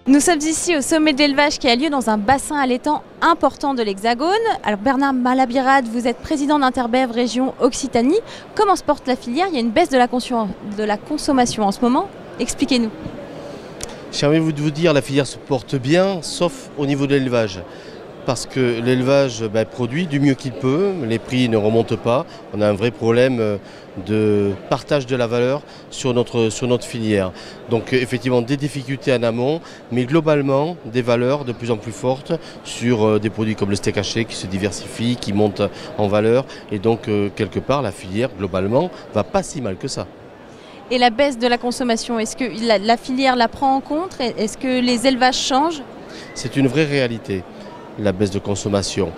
Nous sommes ici au sommet de l'élevage qui a lieu dans un bassin allaitant important de l'Hexagone. Alors Bernard Malabirade, vous êtes président d'Interbev région Occitanie. Comment se porte la filière? Il y a une baisse de la consommation en ce moment. Expliquez-nous. J'ai envie de vous dire, la filière se porte bien, sauf au niveau de l'élevage. Parce que l'élevage produit du mieux qu'il peut, les prix ne remontent pas. On a un vrai problème de partage de la valeur sur notre filière. Donc effectivement des difficultés en amont, mais globalement des valeurs de plus en plus fortes sur des produits comme le steak haché qui se diversifient, qui montent en valeur. Et donc quelque part la filière globalement va pas si mal que ça. Et la baisse de la consommation, est-ce que la filière la prend en compte? Est-ce que les élevages changent? C'est une vraie réalité. La baisse de consommation,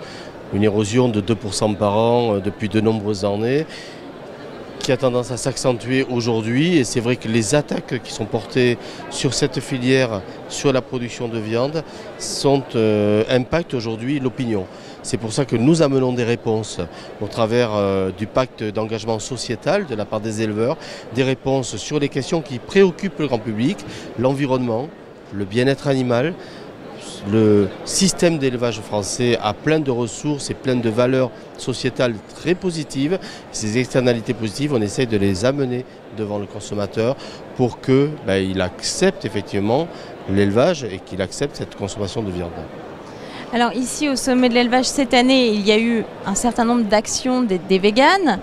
une érosion de 2% par an depuis de nombreuses années qui a tendance à s'accentuer aujourd'hui, et c'est vrai que les attaques qui sont portées sur cette filière, sur la production de viande, impactent aujourd'hui l'opinion. C'est pour ça que nous amenons des réponses au travers du pacte d'engagement sociétal de la part des éleveurs, des réponses sur les questions qui préoccupent le grand public, l'environnement, le bien-être animal. Le système d'élevage français a plein de ressources et plein de valeurs sociétales très positives. Ces externalités positives, on essaie de les amener devant le consommateur pour qu'il accepte effectivement l'élevage et qu'il accepte cette consommation de viande. Alors ici au sommet de l'élevage cette année, il y a eu un certain nombre d'actions des véganes.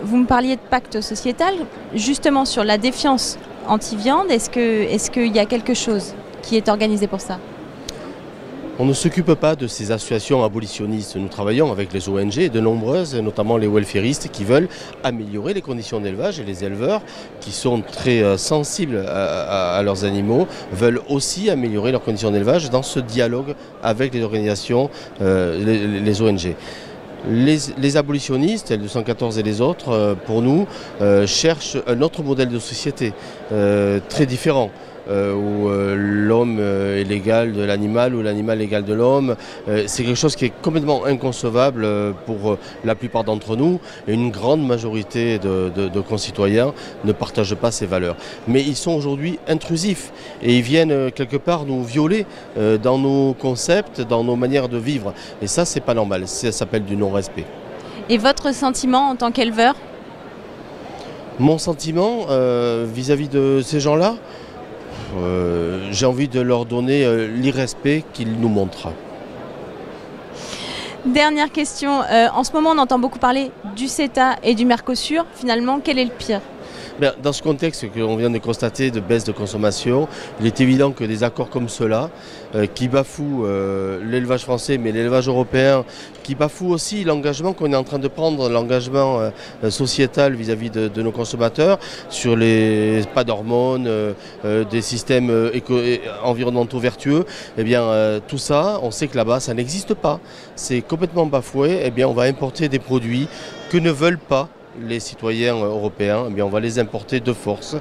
Vous me parliez de pacte sociétal, justement sur la défiance anti-viande. Est-ce qu'il y a quelque chose qui est organisé pour ça? On ne s'occupe pas de ces associations abolitionnistes. Nous travaillons avec les ONG, de nombreuses, notamment les welfaristes, qui veulent améliorer les conditions d'élevage, et les éleveurs, qui sont très sensibles à leurs animaux, veulent aussi améliorer leurs conditions d'élevage dans ce dialogue avec les organisations, les ONG. Les abolitionnistes, L214 et les autres, pour nous, cherchent un autre modèle de société, très différent. Où l'homme est l'égal de l'animal ou l'animal est l'égal de l'homme. C'est quelque chose qui est complètement inconcevable pour la plupart d'entre nous, et une grande majorité de concitoyens ne partagent pas ces valeurs. Mais ils sont aujourd'hui intrusifs et ils viennent quelque part nous violer dans nos concepts, dans nos manières de vivre. Et ça, c'est pas normal, ça s'appelle du non-respect. Et votre sentiment en tant qu'éleveur? Mon sentiment vis-à-vis de ces gens-là, j'ai envie de leur donner l'irrespect qu'ils nous montrent. Dernière question, en ce moment on entend beaucoup parler du CETA et du Mercosur. Finalement, quel est le pire? Dans ce contexte que l'on vient de constater de baisse de consommation, il est évident que des accords comme ceux-là, qui bafouent l'élevage français, mais l'élevage européen, qui bafouent aussi l'engagement qu'on est en train de prendre, l'engagement sociétal vis-à-vis de nos consommateurs, sur les pas d'hormones, des systèmes environnementaux vertueux, eh bien tout ça, on sait que là-bas, ça n'existe pas. C'est complètement bafoué, eh bien on va importer des produits que ne veulent pas les citoyens européens. Eh bien, on va les importer de force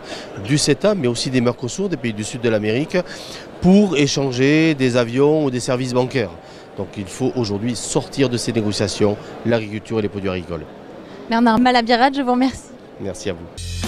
du CETA, mais aussi des Mercosur, des pays du sud de l'Amérique, pour échanger des avions ou des services bancaires. Donc il faut aujourd'hui sortir de ces négociations l'agriculture et les produits agricoles. Bernard Malabirade, je vous remercie. Merci à vous.